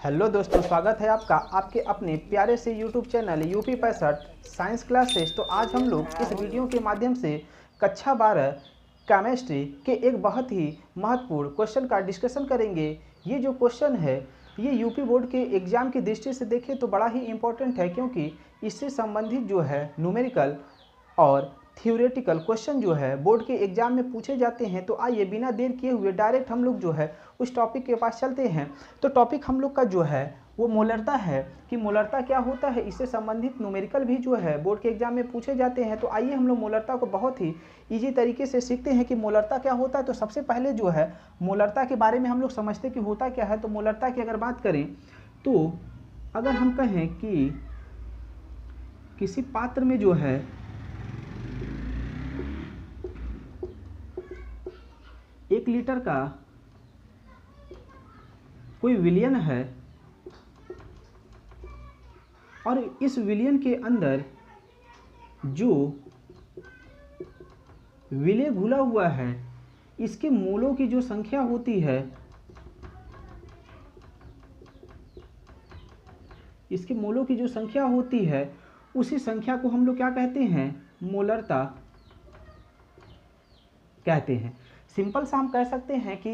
Hello दोस्तों, स्वागत है आपका आपके अपने प्यारे से YouTube channel UP 65 science classes. तो आज हम लोग इस वीडियो के माध्यम से कक्षा 12 केमिस्ट्री के एक बहुत ही महत्वपूर्ण क्वेश्चन का डिस्कशन करेंगे। ये जो क्वेश्चन है ये यूपी बोर्ड के एग्ज़ाम की दृष्टि से देखें तो बड़ा ही इम्पोर्टेंट है, क्योंकि इससे संबंधित जो है न्यूमेरिकल और थियोरेटिकल क्वेश्चन जो है बोर्ड के एग्जाम में पूछे जाते हैं। तो आइए बिना देर किए हुए डायरेक्ट हम लोग जो है उस टॉपिक के पास चलते हैं। तो टॉपिक हम लोग का जो है वो मोलरता है कि मोलरता क्या होता है। इससे संबंधित न्यूमेरिकल भी जो है बोर्ड के एग्जाम में पूछे जाते हैं। तो आइए हम लोग मोलरता को बहुत ही ईजी तरीके से सीखते हैं कि मोलरता क्या होता है। तो सबसे पहले जो है मोलरता के बारे में हम लोग समझते कि होता क्या है। तो मोलरता की अगर बात करें तो अगर हम कहें कि किसी पात्र में जो है 1 लीटर का कोई विलयन है और इस विलयन के अंदर जो विलय घुला हुआ है इसके मोलों की जो संख्या होती है, इसके मोलों की जो संख्या होती है उसी संख्या को हम लोग क्या कहते हैं, मोलरता कहते हैं। सिंपल सा हम कह सकते हैं कि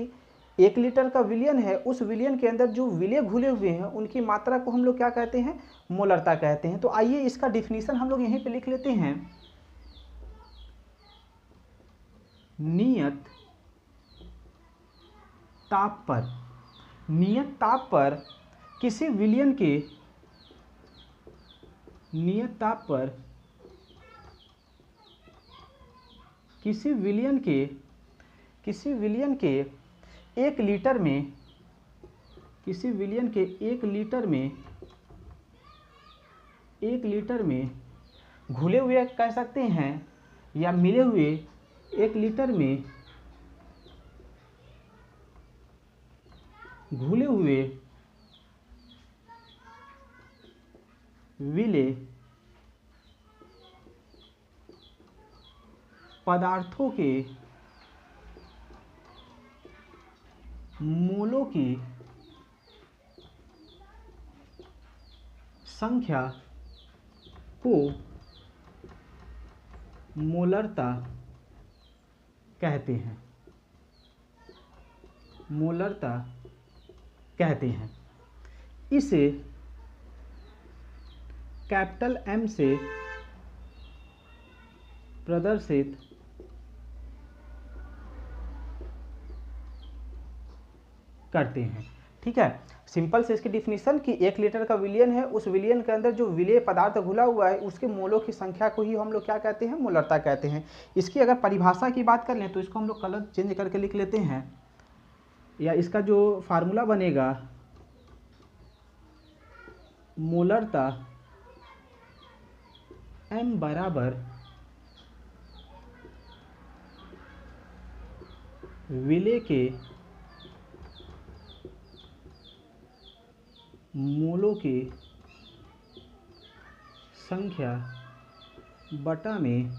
1 लीटर का विलयन है, उस विलयन के अंदर जो विलय घुले हुए हैं उनकी मात्रा को हम लोग क्या कहते हैं, मोलरता कहते हैं। तो आइए इसका डिफिनीशन हम लोग यहीं पे लिख लेते हैं। नियत ताप पर, नियत ताप पर किसी विलयन के, नियत ताप पर किसी विलयन के 1 लीटर में, किसी विलयन के 1 लीटर में, 1 लीटर में घुले हुए कह सकते हैं या मिले हुए 1 लीटर में घुले हुए विलय पदार्थों के मोलों की संख्या को मोलरता कहते हैं, मोलरता कहते हैं। इसे कैपिटल एम से प्रदर्शित करते हैं। ठीक है, सिंपल से इसकी डिफिनीशन कि 1 लीटर का विलयन है, उस विलयन के अंदर जो विलेय पदार्थ घुला हुआ है उसके मोलों की संख्या को ही हम लोग क्या कहते हैं, मोलरता कहते हैं। इसकी अगर परिभाषा की बात कर लें तो इसको हम लोग कलर चेंज करके लिख लेते हैं, या इसका जो फार्मूला बनेगा, मोलरता M बराबर विलेय के मोलों की संख्या बटा में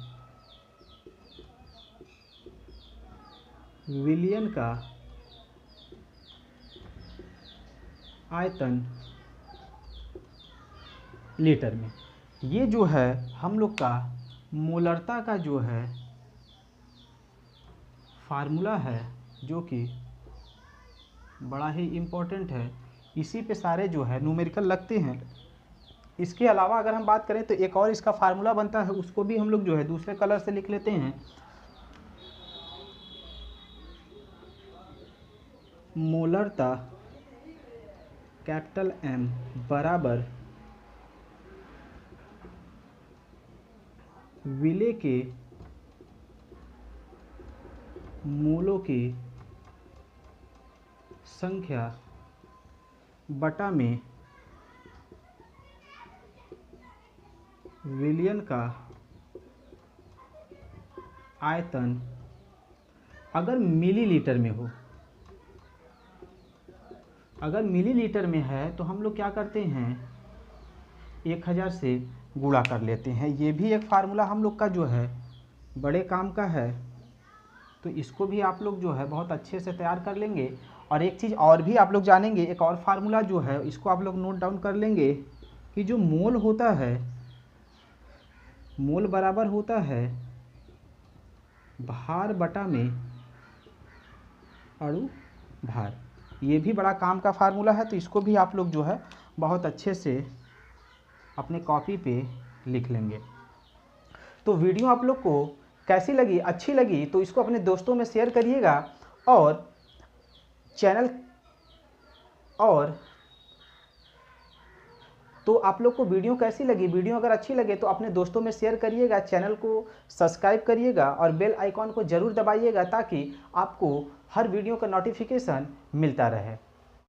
विलयन का आयतन लीटर में। ये जो है हम लोग का मोलरता का जो है फार्मूला है, जो कि बड़ा ही इम्पोर्टेंट है। इसी पे सारे जो है न्यूमेरिकल लगते हैं। इसके अलावा अगर हम बात करें तो एक और इसका फार्मूला बनता है, उसको भी हम लोग जो है दूसरे कलर से लिख लेते हैं। मोलरता कैपिटल M बराबर विलेय के मोलों की संख्या बटा में विलयन का आयतन अगर मिलीलीटर में हो। अगर मिलीलीटर में है तो हम लोग क्या करते हैं, 1000 से गुणा कर लेते हैं। ये भी एक फार्मूला हम लोग का जो है बड़े काम का है, तो इसको भी आप लोग जो है बहुत अच्छे से तैयार कर लेंगे। और एक चीज़ और भी आप लोग जानेंगे, एक और फार्मूला जो है इसको आप लोग नोट डाउन कर लेंगे कि जो मोल होता है, मोल बराबर होता है भार बटा में अणु भार। ये भी बड़ा काम का फार्मूला है, तो इसको भी आप लोग जो है बहुत अच्छे से अपने कॉपी पे लिख लेंगे। तो वीडियो आप लोग को कैसी लगी, अच्छी लगी तो इसको अपने दोस्तों में शेयर करिएगा, और चैनल और तो आप लोग को वीडियो कैसी लगी, वीडियो अगर अच्छी लगे तो अपने दोस्तों में शेयर करिएगा, चैनल को सब्सक्राइब करिएगा और बेल आइकॉन को ज़रूर दबाइएगा ताकि आपको हर वीडियो का नोटिफिकेशन मिलता रहे।